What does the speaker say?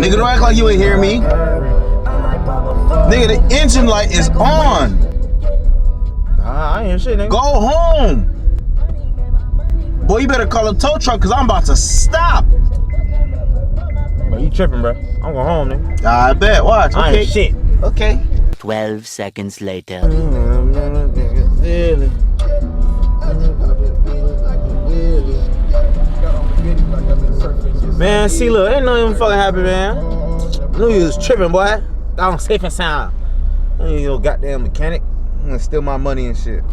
Nigga, don't act like you ain't hear me. Nigga, the engine light is on. I ain't hear shit, nigga. Go home. Boy, you better call a tow truck because I'm about to stop. Bro, you tripping, bro. I'm going home, nigga. I bet. Watch. Okay. I ain't shit. Okay. 12 seconds later. Man, see, look, ain't nothing even fucking happy, man. I knew you was tripping, boy. Got on safe and sound. I ain't no goddamn mechanic. I'm gonna steal my money and shit.